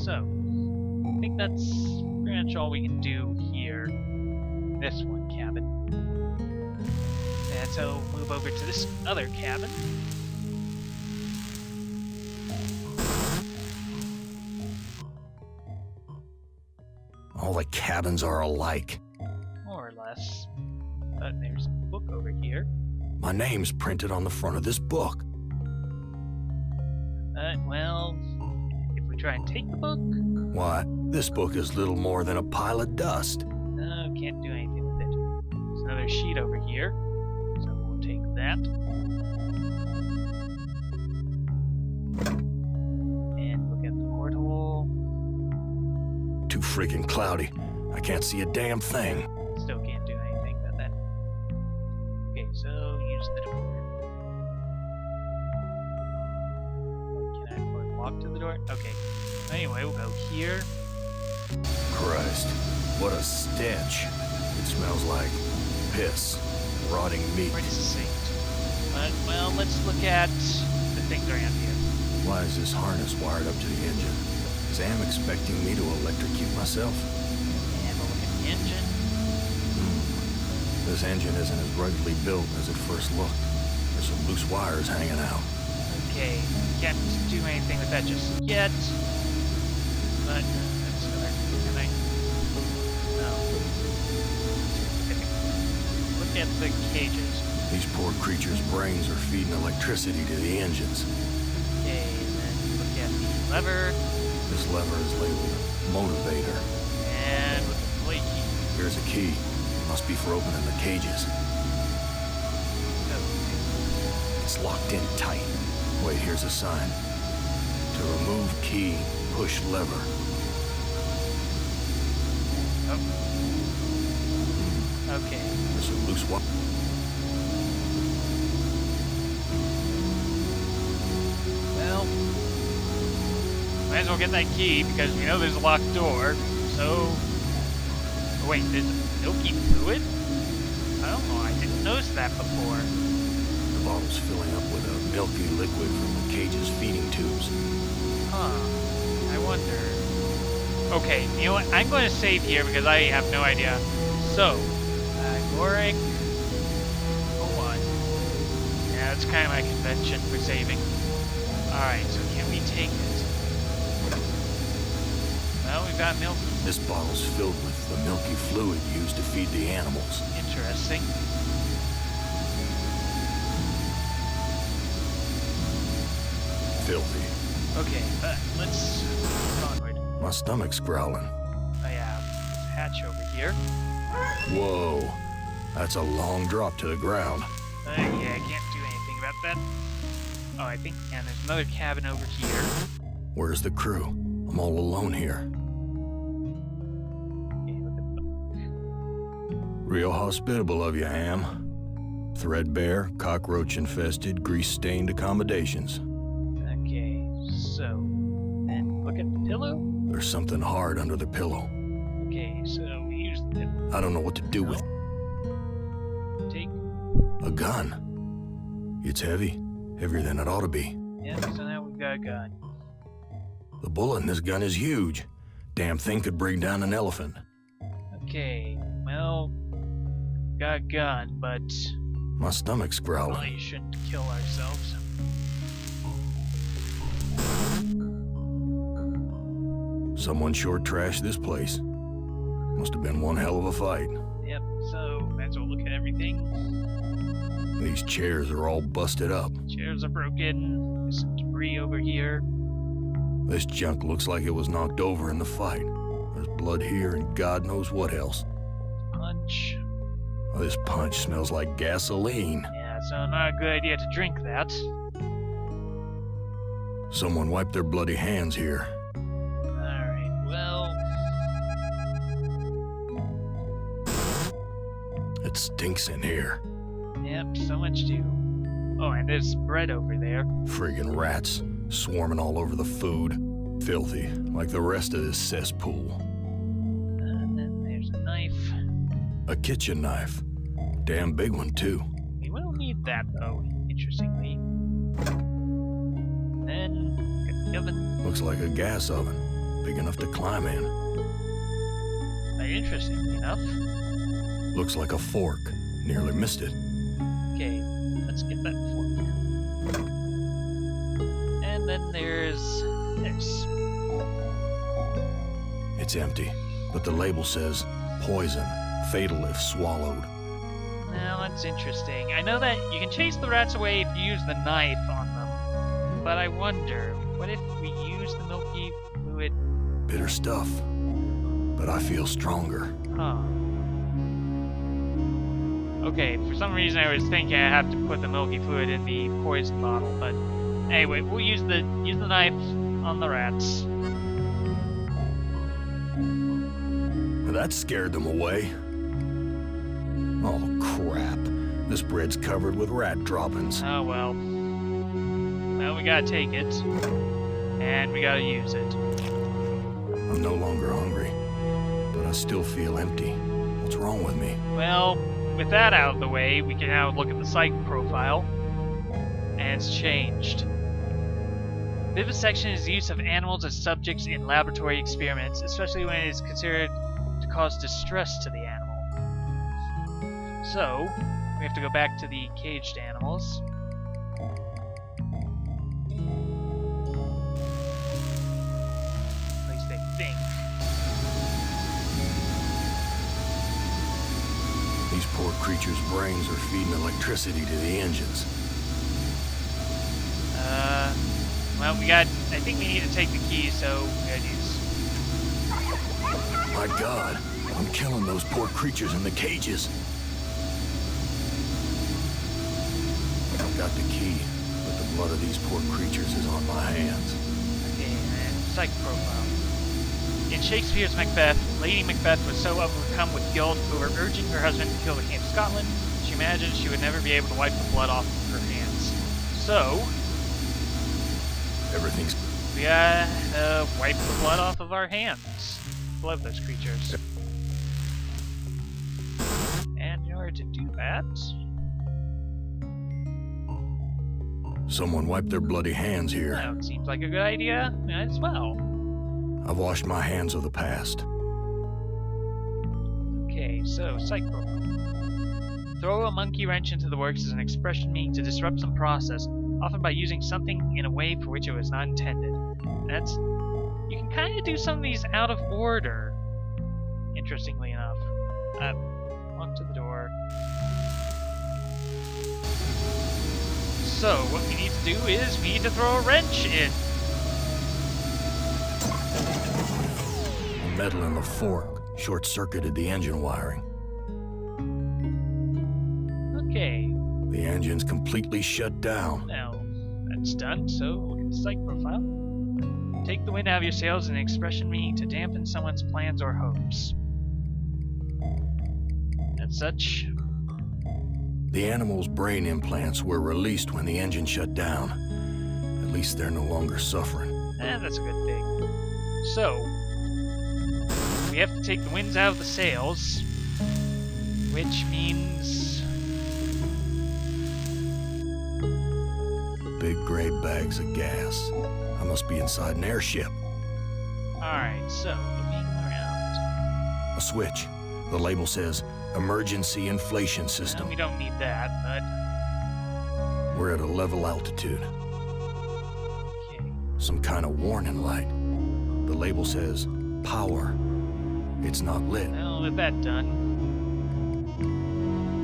so I think that's pretty much all we can do here. This one cabin. And so move over to this other cabin. All the cabins are alike. More or less. But there's a book over here. My name's printed on the front of this book. Well, if we try and take the book... Why, this book is little more than a pile of dust. No, can't do anything with it. There's another sheet over here, so we'll take that. And look at the porthole. Too freaking cloudy. I can't see a damn thing. Still can't do anything about that. Okay, so use the door. Can I walk to the door? Okay. Anyway, we'll go here. Christ, what a stench. It smells like piss, rotting meat. Pretty succinct. But, well, let's look at the things around here. Why is this harness wired up to the engine? Is Am expecting me to electrocute myself? And we'll look at the engine. This engine isn't as ruggedly built as it first looked. There's some loose wires hanging out. Okay, can't do anything with that just yet. But that's another. Can I? No. Look at the cages. These poor creatures' brains are feeding electricity to the engines. Okay, and then look at the lever. This lever is labeled motivator. And look at the plate key. Here's a key. It must be for opening the cages. Oh. It's locked in tight. Wait, here's a sign. To remove key, push lever. Oh. Okay. There's a loose wire. Well, might as well get that key because we know there's a locked door. So, oh, wait, there's milky fluid? I don't know. I didn't notice that before. The bottle's filling up with a milky liquid from the cage's feeding tubes. Huh. I wonder. Okay, you know what? I'm going to save here because I have no idea. So, Gorik. Oh, on. Yeah, that's kind of my convention for saving. Alright, so can we take it? Well, we've got milk. This bottle's filled with the milky fluid used to feed the animals. Interesting. Filthy. Okay, let's move onward. My stomach's growling. I have a hatch over here. Whoa. That's a long drop to the ground. Yeah, I can't do anything about that. Oh, I think, and there's another cabin over here. Where's the crew? I'm all alone here. Okay, look at the... Real hospitable of you, Am. Threadbare, cockroach-infested, grease-stained accommodations. Okay, so, and look at the pillow. There's something hard under the pillow. Okay, so we use the pillow. I don't know what to do with it. Take. A gun. It's heavy. Heavier than it ought to be. Yep, so now we've got a gun. The bullet in this gun is huge. Damn thing could bring down an elephant. Okay, well, got a gun, but My stomach's growling. probably shouldn't kill ourselves. Someone short trashed this place. Must have been one hell of a fight. Yep, so might as well look at everything. These chairs are all busted up. Chairs are broken. There's some debris over here. This junk looks like it was knocked over in the fight. There's blood here and God knows what else. Punch. This punch smells like gasoline. Yeah, so not a good idea to drink that. Someone wiped their bloody hands here. Alright, well, It stinks in here. yep, so much to. Oh, and there's bread over there. Friggin' rats, swarming all over the food. Filthy, like the rest of this cesspool. And then there's a knife. A kitchen knife. Damn big one, too. We will need that, though, interestingly. Then, got the oven. Looks like a gas oven. big enough to climb in. Interestingly enough. Looks like a fork. Nearly missed it. Okay, let's get that fork. And then there's this. It's empty, but the label says poison, fatal if swallowed. Now that's interesting. I know that you can chase the rats away if you use the knife on them, but I wonder, what if we use the milky fluid? Bitter stuff, but I feel stronger. Huh. Okay, for some reason I was thinking I have to put the milky fluid in the poison bottle, but anyway, we'll use the knife on the rats. That scared them away. Oh, crap. This bread's covered with rat droppings. Oh, well. Well, we gotta take it. And we gotta use it. I'm no longer hungry, but I still feel empty. What's wrong with me? Well, with that out of the way, we can now look at the psych profile. And it's changed. Vivisection is the use of animals as subjects in laboratory experiments, especially when it is considered to cause distress to the animal. So, we have to go back to the caged animals. At least they think. These poor creatures' brains are feeding electricity to the engines. Well, I think we need to take the key, so we gotta use. My God, I'm killing those poor creatures in the cages. I've got the key, but the blood of these poor creatures is on my hands. Okay, and psych profile. In Shakespeare's Macbeth, Lady Macbeth was so overcome with guilt over urging her husband to kill the King of Scotland, she imagined she would never be able to wipe the blood off of her hands. So, Everything's... we gotta wipe the blood off of our hands. Love those creatures. And in order to do that... Someone wiped their bloody hands here. Well, it seems like a good idea as well. I've washed my hands of the past. Okay, so, psych profile. Throw a monkey wrench into the works is an expression meaning to disrupt some process, often by using something in a way for which it was not intended. That's... you can kind of do some of these out of order, interestingly enough. Walk to the door. So, what we need to do is we need to throw a wrench in. The metal in the fork short-circuited the engine wiring. Okay. The engine's completely shut down. Now, that's done, so look at the psych profile. Take the wind out of your sails, an expression meaning to dampen someone's plans or hopes. As such... The animal's brain implants were released when the engine shut down. At least they're no longer suffering. that's a good thing. So, we have to take the winds out of the sails, which means... Big gray bags of gas. I must be inside an airship. Alright, so, looking around. A switch. The label says, Emergency Inflation System. We don't need that, but... We're at a level altitude. Okay. Some kind of warning light. The label says, Power. It's not lit. Well, with that done,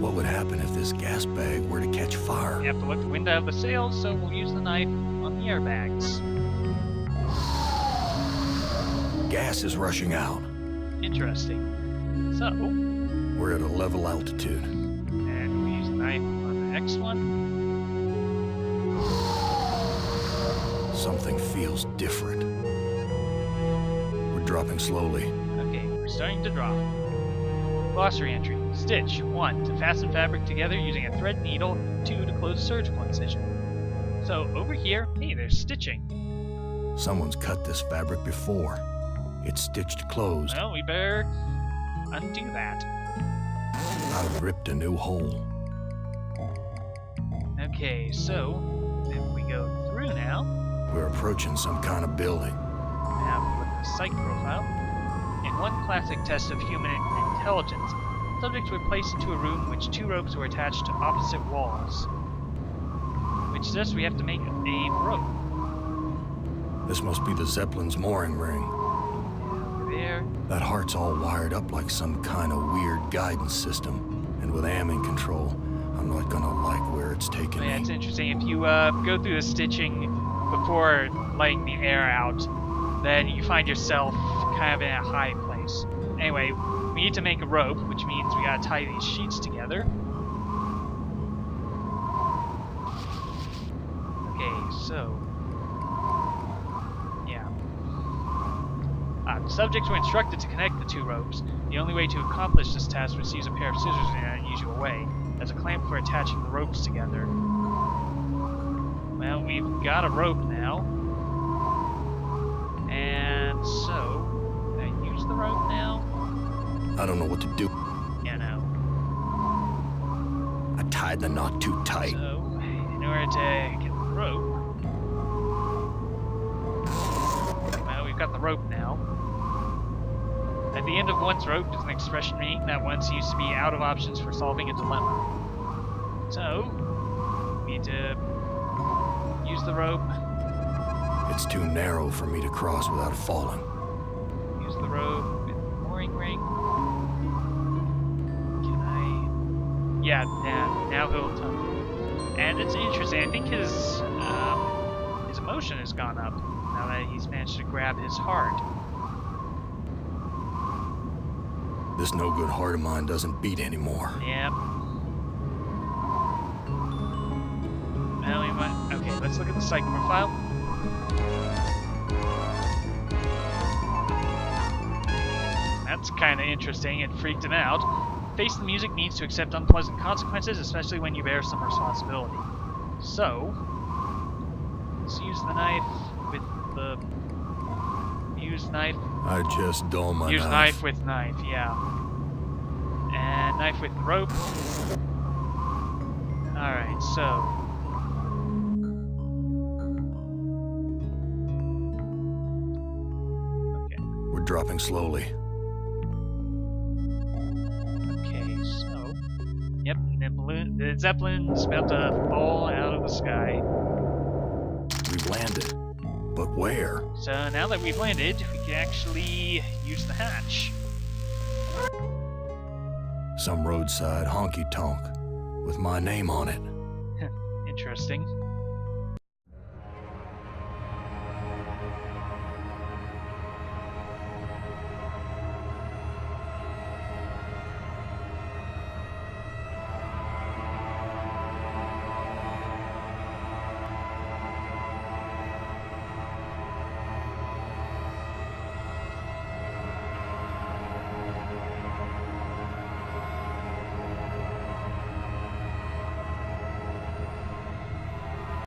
What would happen if this gas bag were to catch fire? we have to let the wind out of the sails, so we'll use the knife on the airbags. Gas is rushing out. Interesting. So, We're at a level altitude. and we'll use the knife on the next one. Something feels different. We're dropping slowly. Okay, we're starting to drop. Glossary entry. Stitch. 1. To fasten fabric together using a thread needle. 2. To close surgical incision. So, over here, hey, there's stitching. Someone's cut this fabric before. It's stitched closed. Well, we better undo that. I've ripped a new hole. Okay, so, if we go through now, We're approaching some kind of building. now we look at the psych profile. In one classic test of human intelligence, subjects were placed into a room in which 2 ropes were attached to opposite walls. Which says we have to make a rope. This must be the Zeppelin's mooring ring. Over there. That heart's all wired up like some kind of weird guidance system. And with amming control, I'm not gonna like where it's taking Yeah, me. it's interesting. If you go through the stitching before letting the air out, then you find yourself kind of in a high place. Anyway, we need to make a rope, which means we gotta tie these sheets together. Okay, so... yeah. The subjects were instructed to connect the 2 ropes. The only way to accomplish this task was to use a pair of scissors in an unusual way, as a clamp for attaching the ropes together. Well, we've got a rope now. And so... can I use the rope now? I don't know what to do. Yeah, no. I tied the knot too tight. So, in order to get the rope... well, we've got the rope now. At the end of one's rope is an expression meaning that one seems to be out of options for solving a dilemma. So, we need to use the rope. It's too narrow for me to cross without falling. Use the rope with the mooring ring. Can I... yeah, now he'll touch. And it's interesting, I think his emotion has gone up now that he's managed to grab his heart. This no-good heart of mine doesn't beat anymore. Yep. Well, we might... okay, let's look at the psych profile. That's kind of interesting. It freaked him out. Face the music needs to accept unpleasant consequences, especially when you bear some responsibility. So, let's use the knife with the... use knife. I just dull my Use knife. knife with knife, yeah. And knife with the rope. Alright, so... okay. We're dropping slowly. Okay, so... yep, the Zeppelin's about to fall out of the sky. We've landed. But where? So now that we've landed, we can actually use the hatch. Some roadside honky-tonk with my name on it. Interesting.